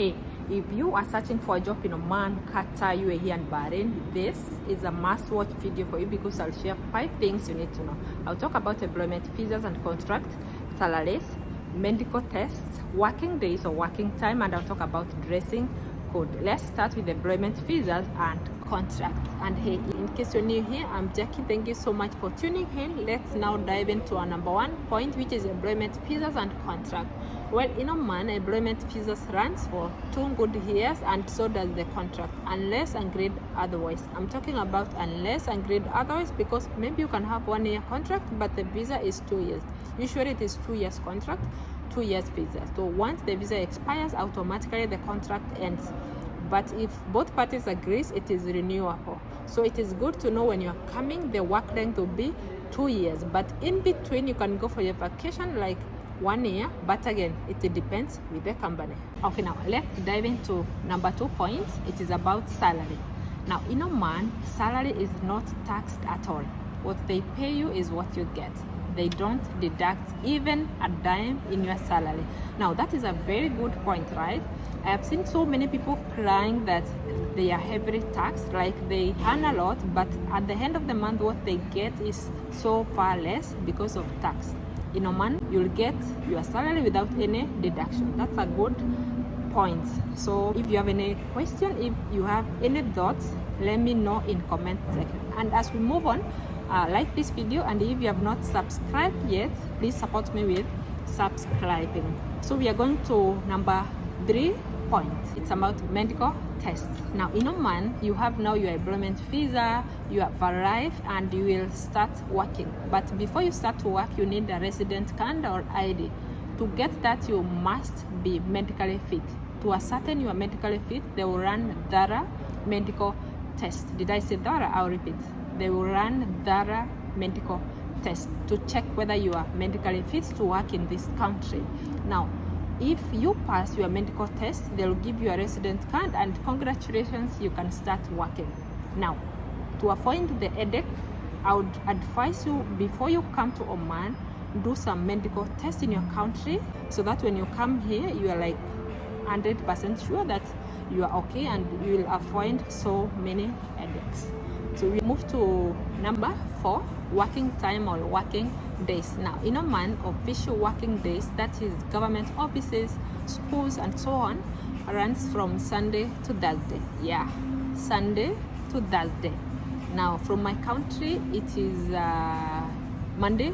Hey, if you are searching for a job in Oman, Qatar, UAE and Bahrain, this is a must-watch video for you because I'll share 5 things you need to know. I'll talk about employment visas and contracts, salaries, medical tests, working days or working time, and I'll talk about dressing code. Let's start with employment visas and contracts. And hey, in case you're new here, I'm Jackie. Thank you so much for tuning in. Let's now dive into our number 1 point, which is employment visas and contracts. Well, in Oman, employment visas runs for 2 good years, and so does the contract, unless agreed otherwise. I'm talking about unless agreed otherwise because maybe you can have 1 year contract, but the visa is 2 years. Usually it is 2 years contract, 2 years visa. So once the visa expires, automatically the contract ends. But if both parties agrees, it is renewable. So it is good to know when you're coming, the work length will be 2 years. But in between, you can go for your vacation like 1 year, but again, it depends with the company. Okay, now let's dive into number 2 points. It is about salary. Now in Oman, salary is not taxed at all. What they pay you is what you get. They don't deduct even a dime in your salary. Now that is a very good point, right? I have seen so many people crying that they are heavily taxed, like they earn a lot, but at the end of the month what they get is so far less because of tax. In Oman, you'll get your salary without any deduction. That's a good point. So if you have any question, if you have any thoughts, let me know in comment section. And as we move on, like this video, and if you have not subscribed yet, please support me with subscribing. So we are going to number 3 point. It's about medical tests. Now in Oman, you have now your employment visa, you have arrived and you will start working. But before you start to work, you need a resident card or ID. To get that, you must be medically fit. To ascertain you are medically fit, they will run thorough medical test. Did I say thorough? I'll repeat. They will run thorough medical test to check whether you are medically fit to work in this country. Now, if you pass your medical test, they'll give you a resident card and congratulations, you can start working. Now, to avoid the headache, I would advise you before you come to Oman, do some medical tests in your country so that when you come here, you are like 100% sure that you are okay and you will avoid so many headaches. So we move to number 4, working time or working days. Now in Oman, official working days, that is government offices, schools and so on, runs from Sunday to Thursday. Yeah, Sunday to Thursday. Now from my country, it is Monday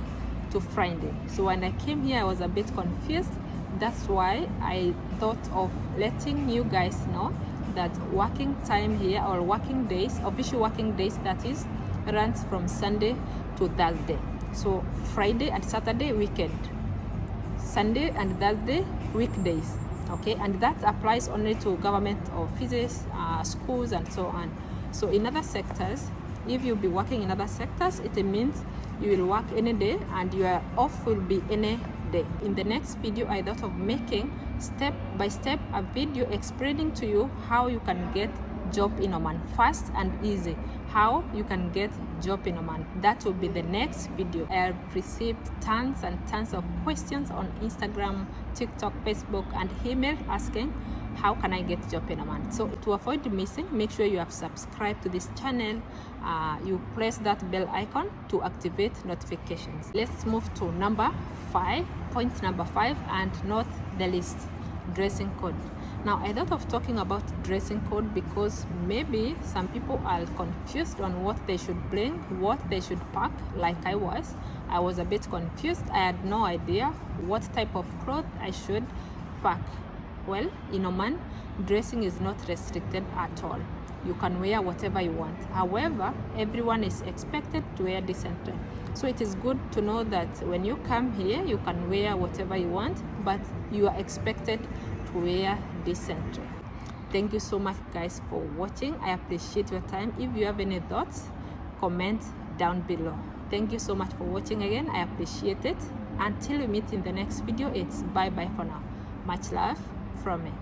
to Friday. So when I came here, I was a bit confused. That's why I thought of letting you guys know that working time here, or working days, official working days, that is, runs from Sunday to Thursday. So Friday and Saturday weekend, Sunday and Thursday weekdays. Okay, and that applies only to government offices, schools and so on. So in other sectors, if you'll be working in other sectors, it means you will work any day and your off will be any day. In the next video, I thought of making step by step a video explaining to you how you can get job in Oman, fast and easy, how you can get job in Oman. That will be the next video. I have received tons and tons of questions on Instagram, TikTok, Facebook and email asking how can I get job in Oman. So to avoid missing, make sure you have subscribed to this channel. You press that bell icon to activate notifications. Let's move to number 5, point number 5, and not the least, dressing code. Now I thought of talking about dressing code because maybe some people are confused on what they should bring, what they should pack, like I was. I was a bit confused. I had no idea what type of clothes I should pack. Well, in Oman, dressing is not restricted at all. You can wear whatever you want. However, everyone is expected to wear decently. So it is good to know that when you come here, you can wear whatever you want, but you are expected to wear decently. Thank you so much guys for watching. I appreciate your time. If you have any thoughts, comment down below. Thank you so much for watching again. I appreciate it. Until we meet in the next video, it's bye bye for now. Much love from me.